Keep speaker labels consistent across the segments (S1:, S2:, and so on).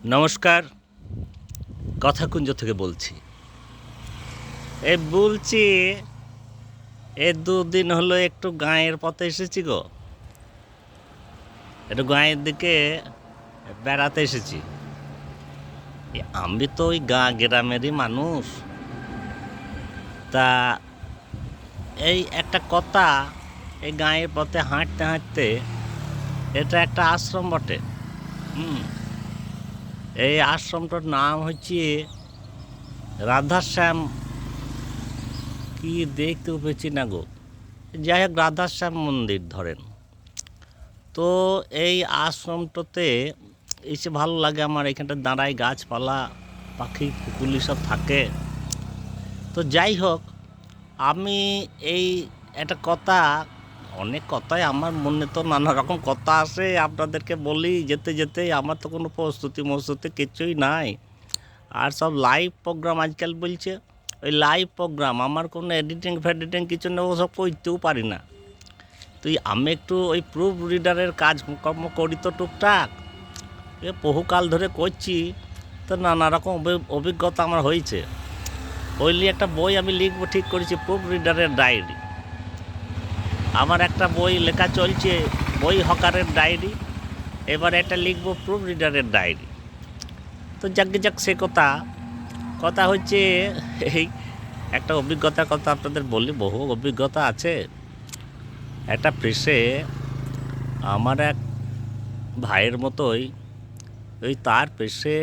S1: নমস্কার, কথাকুঞ্জ থেকে বলছি। বলছি দুদিন হলো একটু গাঁয়ের পথে এসেছি গো। একটু গাঁয়ের দিকে বেড়াতে এসেছি। আমি তো ওই গ্রামেরই মানুষ। তা এই একটা কথা, এই গাঁয়ের পথে হাঁটতে হাঁটতে, এটা একটা আশ্রম বটে। এই আশ্রমটার নাম হচ্ছে রাধাশ্যাম, কি দেখতে পেয়েছি না গো, যাই হোক রাধাশ্যাম মন্দির ধরেন। তো এই আশ্রমটাতে এসে ভালো লাগে আমার। এখানটা দাঁড়ায়, গাছপালা, পাখি কুকুলি সব থাকে। তো যাই হোক, আমি এই একটা কথা, অনেক কথাই আমার মনে তো নানা রকম কথা আসে, আপনাদেরকে বলি যেতে যেতে। আমার তো কোনো প্রস্তুতি কিছুই নাই। আর সব লাইভ প্রোগ্রাম আজকাল বলছে। ওই লাইভ প্রোগ্রাম, আমার কোনো এডিটিং ফেডিটিং কিছু নেই, ওসব করতেও পারি না। তো আমি একটু ওই প্রুফ রিডারের কাজকর্ম করি তো টুকটাক, বহুকাল ধরে করছি। তো নানা রকম অভিজ্ঞতা আমার হয়েছে। ওইলি একটা বই আমি লিখবো ঠিক করেছি, প্রুফ রিডারের ডায়েরি। আমার একটা বই লেখা চলছে, বই হকারের ডায়েরি। এবার একটা লিখবো প্রুফ রিডারের ডায়েরি। তো যাক সে কথা হচ্ছে, এই একটা অভিজ্ঞতার কথা আপনাদের বলি। বহু অভিজ্ঞতা আছে। একটা প্রেসে আমার এক ভাইয়ের মতোই, ওই তার প্রেসে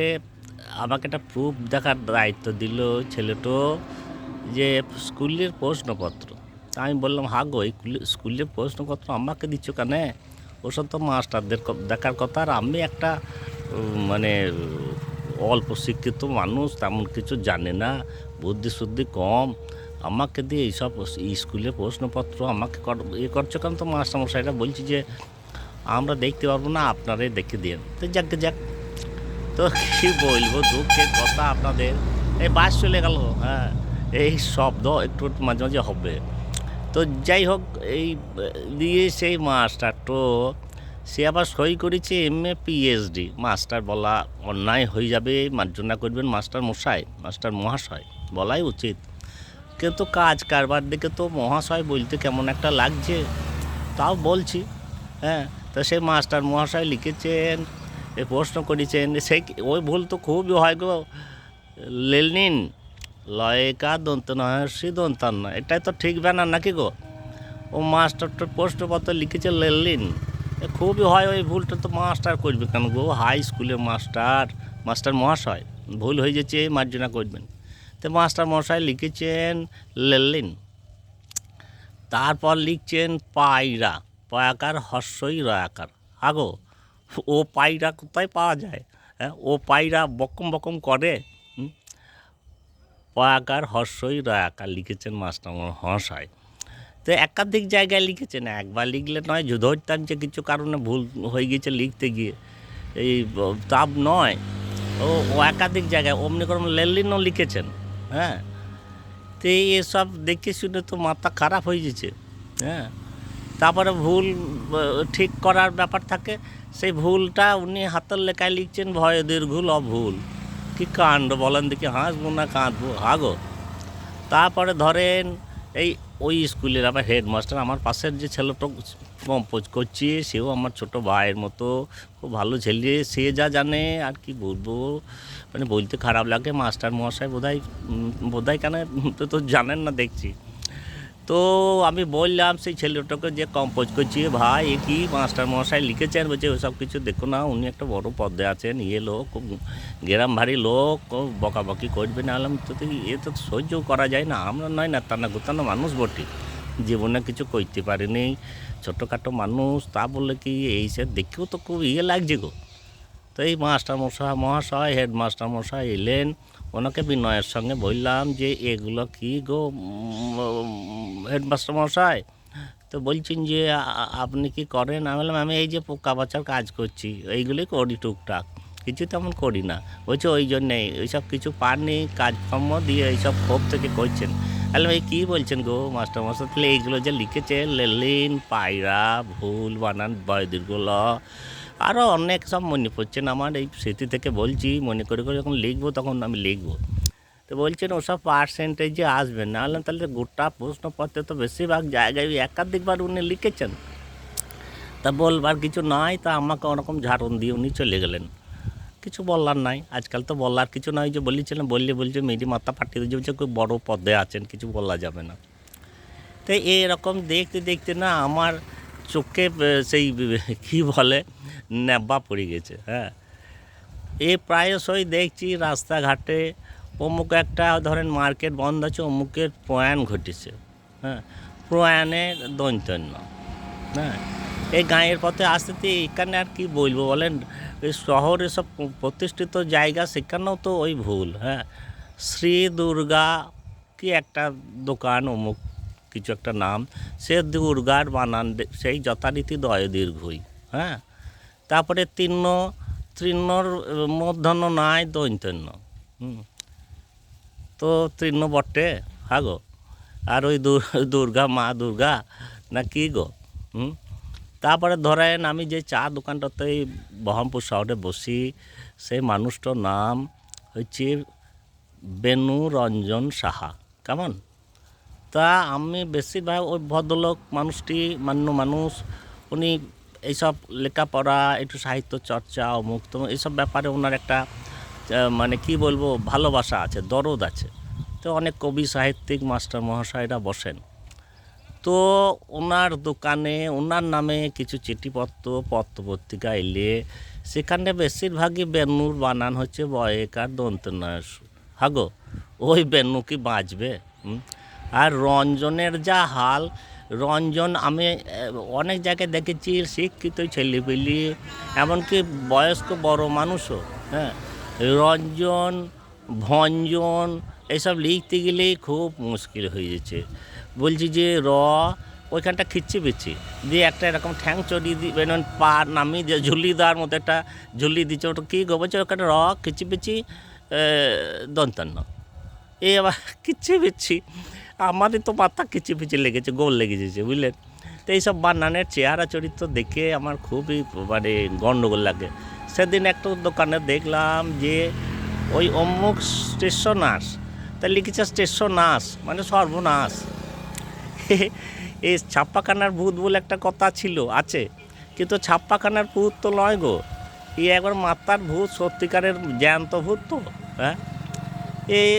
S1: আমাকে একটা প্রুফ দেখার দায়িত্ব দিল ছেলেটো, যে স্কুলের প্রশ্নপত্র। তা আমি বললাম, হা গো, এই স্কুলের প্রশ্নপত্র আমাকে দিচ্ছ কেন? ওসব তো মাস্টারদের দেখার কথা। আর আমি একটা মানে অল্প শিক্ষিত মানুষ, তেমন কিছু জানে না, বুদ্ধি কম। আমাকে দিয়ে এইসব স্কুলের প্রশ্নপত্র আমাকে করছো কেন? তো মাস্টারমশাইরা বলছি যে আমরা দেখতে পারবো না, আপনারাই দেখে দিন। তো যাক। তো কী বলবো, দুঃখের কথা আপনাদের। এই বাস চলে গেল। হ্যাঁ, এই শব্দ একটু মাঝে মাঝে হবে। তো যাই হোক, এই দিয়ে সেই মাস্টারটো, সে আবার সই করেছে MA PhD। মাস্টার বলা অন্যায় হয়ে যাবে, মার্জনা করবেন মাস্টার মহাশয় বলাই উচিত। কিন্তু কাজ কারবার দিকে তো মহাশয় বলতে কেমন একটা লাগছে, তাও বলছি। হ্যাঁ, তো সেই মাস্টার মহাশয় লিখেছেন, এ প্রশ্ন করেছেন, সেই ওই ভুল তো খুবই হয় গো। লেনিন, লয়কা দন্ত নয় দন্তান নয়, এটাই তো ঠিক ব্যানার নাকি গো? ও মাস্টারটার প্রশ্নপত্র লিখেছে লেনিন, খুবই হয়। ওই ভুলটা তো মাস্টার করবে কেন গো? হাই স্কুলের মাস্টার মহাশয় ভুল হয়ে যাচ্ছে, মার্জনা করবেন। তো মাস্টার মহাশয় লিখেছেন লেনিন। তারপর লিখছেন পায়রা, পয়াকার হর্ষই রয়াকার। আগো, ও পায়রা কোথায় পাওয়া যায়? হ্যাঁ, ও পায়রা বকম করে। পয়াকার হর্ষই রয়াকার লিখেছেন মাস্টার মহাশয়। তো একাধিক জায়গায় লিখেছেন, একবার লিখলে নয়, ধরতাম যে কিছু কারণে ভুল হয়ে গেছে লিখতে গিয়ে, এই তাব নয়। ও একাধিক জায়গায় অমনি করে লেলিনও লিখেছেন। হ্যাঁ, তো এসব দেখে শুনে তো মাথা খারাপ হয়ে গেছে। হ্যাঁ, তারপরে ভুল ঠিক করার ব্যাপার থাকে, সেই ভুলটা উনি হাতের লেখায় লিখছেন ভয় দীর্ঘুল অভুল। কী কাণ্ড বলেন দেখি, হাসবো না কাঁদবো? হাগো। তারপরে ধরেন ওই স্কুলের আবার হেডমাস্টার, আমার পাশের যে ছেলেটা কম্পোজ করছে, সেও আমার ছোট ভাইয়ের মতো, খুব ভালো ছেলে। সে যা জানে আর কি বলবো, মানে বলতে খারাপ লাগে। মাস্টার মহাশয় বোধহয় কেন তো জানেন না দেখছি। তো আমি বললাম সেই ছেলেটাকে যে কম্পোজ করছি, ভাই এ কি মাস্টার মহাশয় লিখেছেন? বলছে ওসব কিছু দেখো না, উনি একটা বড় পদে আছেন, লোক খুব গ্রাম ভারী লোক, বকাবকি করবে না। আলাম তো এ তো সহ্য করা যায় না। আমরা নয় না তানা গোতানো মানুষ বটি, জীবনে কিছু করতে পারিনি, ছোটোখাটো মানুষ। তা বললে কি এই সে দেখেও তো খুব লাগছে গো। তো এই মহাশয় হেডমাস্টার মশাই এলেন, ওনাকে বিনয়ের সঙ্গে বললাম যে এগুলো কি গো হেডমাস্টার মশাই? তো বলছেন যে আপনি কি করেন? আমি বললাম আমি এই যে পোকা বাঁচার কাজ করছি, এইগুলোই করি টুকটাক, কিছু তেমন করি না। বলছে ওই জন্যেই ওইসব কিছু পাননি, কাজকর্ম দিয়ে এইসব ক্ষোভ থেকে করছেন। বললাম এই কী বলছেন গো মাস্টার মশাই? তাহলে এইগুলো যে লিখেছে লেলিন, পায়রা, ভুল বানান, বয় দীর্ঘ ল, আরও অনেক সব মনে পড়ছে না আমার, এই স্মৃতি থেকে বলছি, মনে করে করে যখন লিখবো তখন আমি লিখবো। তো বলছেন ওসব পার্সেন্টেজে আসবে, নাহলে তাহলে গোটা প্রশ্নপত্রে তো বেশিরভাগ জায়গায় একাধিকবার উনি লিখেছেন, তা বলবার কিছু নাই। তা আমাকে ওরকম ঝাড়ন দিয়ে উনি চলে গেলেন, কিছু বলার নাই। আজকাল তো বলার কিছু নয়, যে বলেছিলেন বলছে মেয়েটি মাথা ফাটিয়ে দিয়ে বলছে খুব বড়ো পদে আছেন, কিছু বলা যাবে না। তো এরকম দেখতে দেখতে না আমার চোখে সেই কী বলে নেবা পড়ে গেছে। হ্যাঁ, এ প্রায়শই দেখছি রাস্তাঘাটে অমুক একটা ধরেন মার্কেট বন্ধ আছে, অমুকের প্রয়াণ ঘটেছে। হ্যাঁ, প্রয়াণের দৈন্তন্য। হ্যাঁ, এই গাঁয়ের পথে আসতে এখানে আর কি বলবো বলেন, এই শহরে সব প্রতিষ্ঠিত জায়গা, সেখানেও তো ওই ভুল। হ্যাঁ, শ্রী দুর্গা কি একটা দোকান, অমুক কিছু একটা নাম, সে দুর্গার বানান সেই যথারীতি দয় দীর্ঘই। হ্যাঁ, তারপরে তৃণ্যর মূর্ধন্য নাই দৈন্তন্য। তো তৃণ্য বটে, হ্যাঁ গো। আর ওই দুর্গা মা দুর্গা না কি গো। তারপরে ধরেন আমি যে চা দোকানটাতে বহরমপুর শহরে বসি, সেই মানুষটার নাম হচ্ছে বেনু রঞ্জন সাহা। কেমন? তা আমি বেশিরভাগ ওই ভদ্রলোক মানুষটি, মান্য মানুষ, উনি এইসব লেখাপড়া, একটু সাহিত্য চর্চা, অমুক তমুক এইসব ব্যাপারে ওনার একটা মানে কি বলবো ভালোবাসা আছে, দরদ আছে। তো অনেক কবি সাহিত্যিক মাস্টার মহাশয়রা বসেন, তো ওনার দোকানে ওনার নামে কিছু চিঠিপত্র পত্রপত্রিকা এলে সেখানে বেশিরভাগই বেনুর বানান হচ্ছে বয়েকার দন্তনাশ। হাগো, ওই বেনু কি বাঁচবে? আর রঞ্জনের যা হাল, রঞ্জন আমি অনেক জায়গায় দেখেছি শিক্ষিত ছেলেপিলি, এমনকি বয়স্ক বড় মানুষও, হ্যাঁ, রঞ্জন ভঞ্জন এইসব লিখতে গেলেই খুব মুশকিল হয়ে যাচ্ছে। বলছি যে ওইখানটা খিচ্ছি বিচ্ছি দিয়ে একটা এরকম ঠ্যাং চড়িয়ে দিবে, পা নামিয়ে দিয়ে ঝুলি দেওয়ার মতো একটা ঝুলি দিচ্ছে, ওটা কী গো বলছে ওখানে খিচ্ছি বিচ্ছি দন্তান্ন। এই আবার কিচ্ছি বিচ্ছি, আমারই তো মাথা কিচি পিচি লেগেছে, গোল লেগে যেছে, বুঝলেন। তো এইসব বানানের চেহারা চরিত্র দেখে আমার খুবই মানে গণ্ডগোল লাগে। সেদিন একটা দোকানে দেখলাম যে ওই অমুক স্টেশনাস, তা লিখেছে স্টেশনাস মানে সর্বনাশ। এই ছাপ্পাখানার ভূত বলে একটা কথা ছিল, আছে, কিন্তু ছাপ্পাখানার ভূত তো নয় গো, একবার মাথার ভূত, সত্যিকারের জ্যান্ত ভূত তো। হ্যাঁ, এই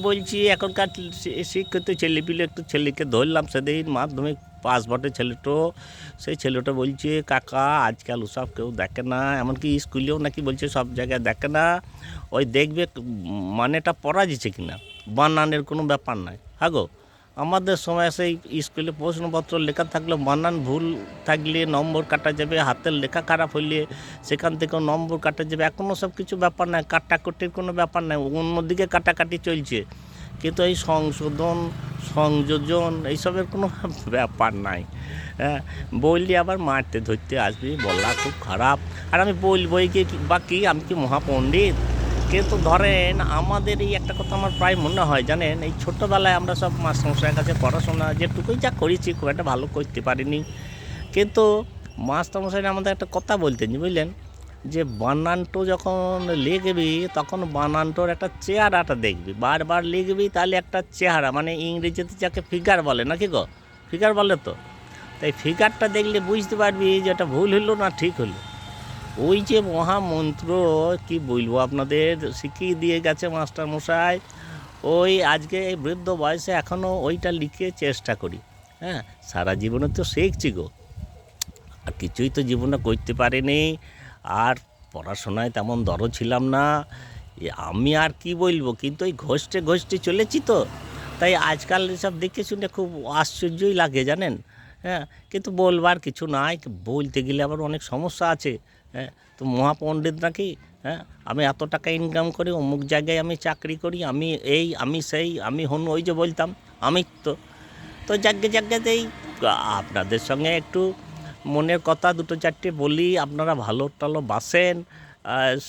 S1: বলছি এখনকার শিক্ষিত ছেলেপিলে, একটু ছেলেকে ধরলাম সেদিন মাধ্যমিক পাস বটে ছেলেটো, সেই ছেলেটা বলছে কাকা আজকাল ওসব কেউ দেখে না, এমনকি স্কুলেও নাকি বলছে সব জায়গায় দেখে না, ওই দেখবে মানেটা পড়া যাচ্ছে কিনা, বানানের কোনো ব্যাপার নয়। হ্যাঁ গো, আমাদের সময় সেই স্কুলে প্রশ্নপত্র লেখা থাকলে বানান ভুল থাকলে নম্বর কাটা যাবে, হাতের লেখা খারাপ হইলে সেখান থেকেও নম্বর কাটা যাবে। এখনও সব কিছু ব্যাপার নাই, কাটাকুটির কোনো ব্যাপার নাই, অন্যদিকে কাটাকাটি চলছে, কিন্তু এই সংশোধন সংযোজন এইসবের কোনো ব্যাপার নাই। হ্যাঁ, বললে আবার মারতে ধরতে আসবি, বলা খুব খারাপ। আর আমি বলবই কি বা কি, আমি কি মহাপণ্ডিত? কিন্তু ধরেন আমাদের এই একটা কথা আমার প্রায় মনে হয় জানেন, এই ছোটোবেলায় আমরা সব মাস্টারমশাইয়ের কাছে পড়াশোনা যেটুকুই যা করেছি খুব একটা ভালো করতে পারিনি, কিন্তু মাস্টারমশাইরা আমাদের একটা কথা বলতেন বুঝলেন, যে বানানটো যখন লিখবি তখন বানানটোর একটা চেহারাটা দেখবি, বারবার লিখবি তাহলে একটা চেহারা, মানে ইংরেজিতে যাকে ফিগার বলে নাকি গো, ফিগার বলে তো, তাই ফিগারটা দেখলে বুঝতে পারবি যে এটা ভুল হলো না ঠিক হলো। ওই যে মহামন্ত্র কি বলবো আপনাদের, শিখিয়ে দিয়ে গেছে মাস্টারমশাই, ওই আজকে এই বৃদ্ধ বয়সে এখনও ওইটা লিখে চেষ্টা করি। হ্যাঁ, সারা জীবনে তো শিখছি গো, আর কিছুই তো জীবনে করতে পারিনি, আর পড়াশোনায় তেমন দরদ ছিলাম না, আমি আর কি বলবো, কিন্তু ওই ঘষ্টে চলেছি তো, তাই আজকাল এসব দেখে শুনে খুব আশ্চর্যই লাগে জানেন। হ্যাঁ, কিন্তু বলবার কিছু নাই, বলতে গেলে আবার অনেক সমস্যা আছে। হ্যাঁ, তো মহাপণ্ডিত নাকি, হ্যাঁ, আমি এত টাকা ইনকাম করি, অমুক জায়গায় আমি চাকরি করি, আমি এই আমি সেই আমি হন, ওই যে বলতাম আমি তো জায়গাতেই আপনাদের সঙ্গে একটু মনের কথা দুটো চারটে বলি, আপনারা ভালো টালো বাসেন,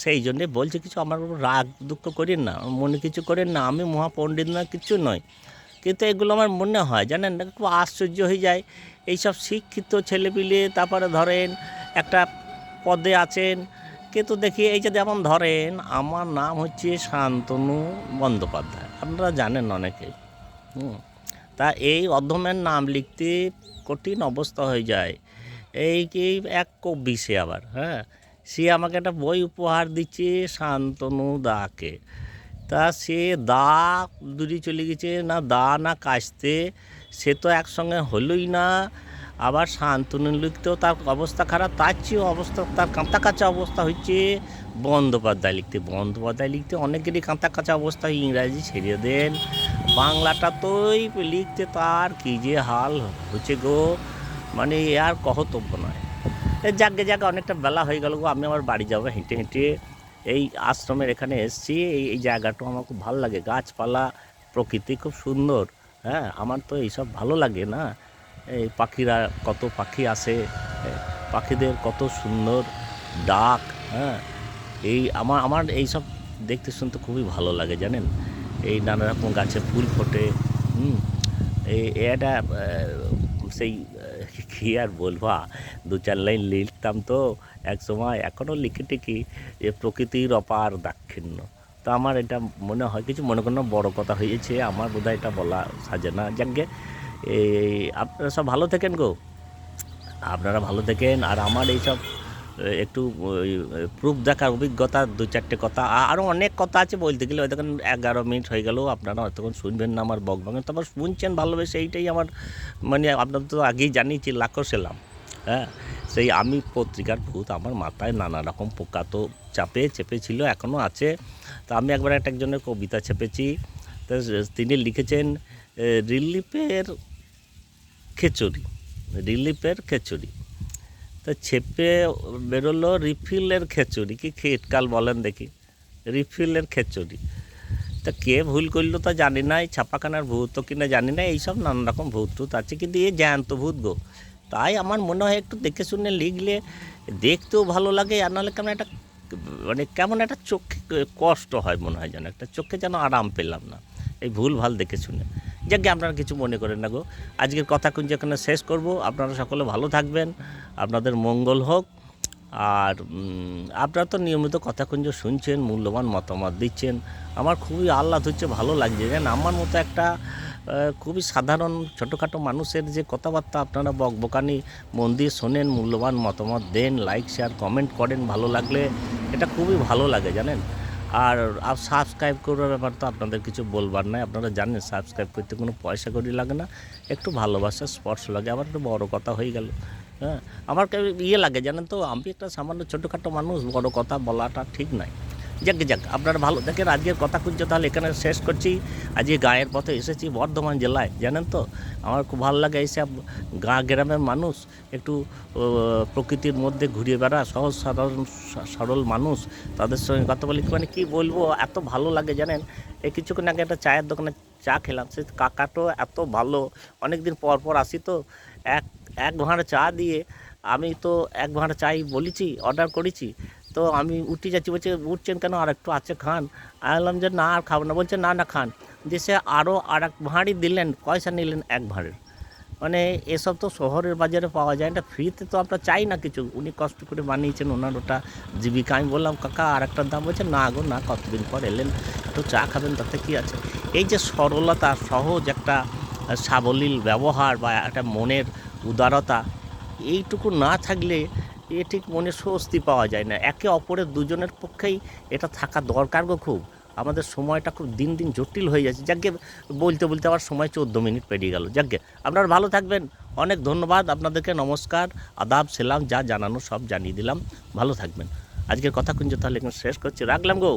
S1: সেই জন্যে বলছি, কিছু আমার রাগ দুঃখ করেন না, মনে কিছু করেন না, আমি মহাপণ্ডিত না কিছু নয়, কিন্তু এগুলো আমার মনে হয় জানেন, খুব আশ্চর্য হয়ে যায়। এইসব শিক্ষিত ছেলেপিলে, তারপরে ধরেন একটা পদে আছেন, কিন্তু দেখি এই যে যেমন ধরেন আমার নাম হচ্ছে শান্তনু বন্দ্যোপাধ্যায়, আপনারা জানেন অনেকেই। তা এই অধমের নাম লিখতে কঠিন অবস্থা হয়ে যায়। এই কি এক কবি সে আবার, সে আমাকে একটা বই উপহার দিচ্ছে শান্তনু দাকে। তা সে দা দূরে চলে গেছে, না দা না কাশতে, সে তো একসঙ্গে হলোই না। আবার শান্তনু লিখতেও তার অবস্থা খারাপ, তার চেয়েও অবস্থা, তার কাঁচা কাঁচা অবস্থা হচ্ছে বন্দ্যোপাধ্যায় লিখতে। বন্দ্যোপাধ্যায় লিখতে অনেকেরই কাঁচা কাঁচা অবস্থা, ইংরাজি ছেড়ে দেন, বাংলাটা তোই লিখতে তার কী যে হাল হচ্ছে গো, মানে আর কহতব্য নয়। যাকে অনেকটা বেলা হয়ে গেল গো, আমি আমার বাড়ি যাবো হেঁটে হেঁটে। এই আশ্রমের এখানে এসেছি, এই জায়গাটা আমার খুব ভালো লাগে, গাছপালা প্রকৃতি খুব সুন্দর। আমার তো এইসব ভালো লাগে না। এই পাখিরা, কত পাখি আসে, পাখিদের কত সুন্দর ডাক। এই আমার এইসব দেখতে শুনতে খুবই ভালো লাগে জানেন। এই নানা রকম গাছে ফুল ফোটে। এই এটা সেই কী আর বলবা, 2-4 লাইন লিখতাম তো এক সময়, এখনও লিখে টিকি, যে প্রকৃতির অপার দাক্ষিণ্য। তো আমার এটা মনে হয়, কিছু মনে করেন বড় কথা হয়েছে, আমার বোধহয় এটা বলা সাজে না। যাকে এই আপনারা সব ভালো থাকেন গো, আপনারা ভালো থাকেন। আর আমার এইসব একটু প্রুফ দেখার অভিজ্ঞতা 2-4টে কথা, আরও অনেক কথা আছে বলতে গেলে। হয়তো 11 মিনিট হয়ে গেল, আপনারা হয়তক্ষণ শুনবেন না আমার বকবকে, তারপর শুনছেন ভালোবেসে, এইটাই আমার, মানে আপনাদের তো আগেই জানিয়েছি, লাখো সেলাম। সেই আমি পত্রিকার ভূত আমার মাথায় নানা রকম পোকা তো চেপেছিল, এখনও আছে। তো আমি একবার একজনের কবিতা চেপেছি, তো তিনি লিখেছেন রিলিফের খিচুড়ি। তো ছেপে বেরোলো রিফিলের খিচুড়ি। কি খেটকাল বলেন দেখি, রিফিলের খিচুড়ি। তা কে ভুল করলো তা জানি না, এই ছাপাখানার ভূত তো কিনা জানি না, এইসব নানা রকম ভূত টুত আছে, কিন্তু এ জ্যান্ত ভূত গো। তাই আমার মনে হয় একটু দেখে শুনে লিখলে দেখতেও ভালো লাগে, আর নাহলে কেমন একটা চোখে কষ্ট হয়, মনে হয় যেন একটা চোখে যেন আরাম পেলাম না এই ভুল ভাল দেখে শুনে। যাকে আপনারা কিছু মনে করেন না গো, আজকের কথা কুঞ্জ এখানে শেষ করব। আপনারা সকলে ভালো থাকবেন, আপনাদের মঙ্গল হোক। আর আপনারা তো নিয়মিত কথাকুঞ্জ শুনছেন, মূল্যবান মতামত দিচ্ছেন, আমার খুবই আহ্লাদ হচ্ছে, ভালো লাগছে। যেন আমার মতো একটা খুবই সাধারণ ছোটোখাটো মানুষের যে কথাবার্তা আপনারা বকবকানি মন দিয়ে শোনেন, মূল্যবান মতামত দেন, লাইক শেয়ার কমেন্ট করেন, ভালো লাগলে এটা খুবই ভালো লাগে জানেন। আর সাবস্ক্রাইব করার ব্যাপার তো আপনাদের কিছু বলবার নাই, আপনারা জানেন সাবস্ক্রাইব করতে কোনো পয়সা কড়ি লাগে না, একটু ভালোবাসা স্পর্শ লাগে। আবার একটু বড়ো কথা হয়ে গেল, আমার লাগে জানেন তো, আমি একটা সামান্য ছোটোখাটো মানুষ, বড় কথা বলাটা ঠিক নয়। যাক আপনারা ভালো দেখেন। আজকের কথা খুঁজছে তাহলে এখানে শেষ করছি। আজকে গায়ের পথে এসেছি বর্ধমান জেলায়, জানেন তো আমার খুব ভালো লাগে এইসব গ্রামের মানুষ, একটু প্রকৃতির মধ্যে ঘুরে বেড়া, সহজ সরল মানুষ, তাদের সঙ্গে কথা বলি, মানে কী বলবো, এত ভালো লাগে জানেন। এই কিছুক্ষণ আগে একটা চায়ের দোকানে চা খেলাম, সে কাকাটো এত ভালো, অনেক দিন পর আসি তো, এক ভাঁড় চা দিয়ে, আমি তো এক ভাঁড় চাই বলেছি, অর্ডার করেছি, তো আমি উঠে যাচ্ছি, বলছে উঠছেন কেন, আর একটু আছে খান। আমি বললাম যে না আর খাবো না, বলছে না খান। যে সে আরও আর এক ভাঁড়ই দিলেন, পয়সা নিলেন এক ভাঁড়ের। মানে এসব তো শহরের বাজারে পাওয়া যায় না, ফ্রিতে তো আমরা চাই না কিছু, উনি কষ্ট করে বানিয়েছেন, ওনার ওটা জীবিকা। আমি বললাম কাকা আর একটার দাম, বলছে না গো না, কতদিন পর এলেন, একটু চা খাবেন, তাতে কী আছে। এই যে সরলতা, সহজ একটা সাবলীল ব্যবহার, বা একটা মনের উদারতা, এইটুকু না থাকলে ঠিক মনে স্বস্তি পাওয়া যায় না। একে অপরের দুজনের পক্ষেই এটা থাকা দরকার গো খুব। আমাদের সময়টা খুব দিন দিন জটিল হয়ে যাচ্ছে। যাকে বলতে আবার সময় 14 মিনিট পেরিয়ে গেল। যাকে আপনারা ভালো থাকবেন, অনেক ধন্যবাদ আপনাদেরকে, নমস্কার, আদাব, সেলাম, যা জানানো সব জানিয়ে দিলাম, ভালো থাকবেন। আজকের কথা কুঞ্জ তাহলে এখানে শেষ করছি, রাখলাম গো।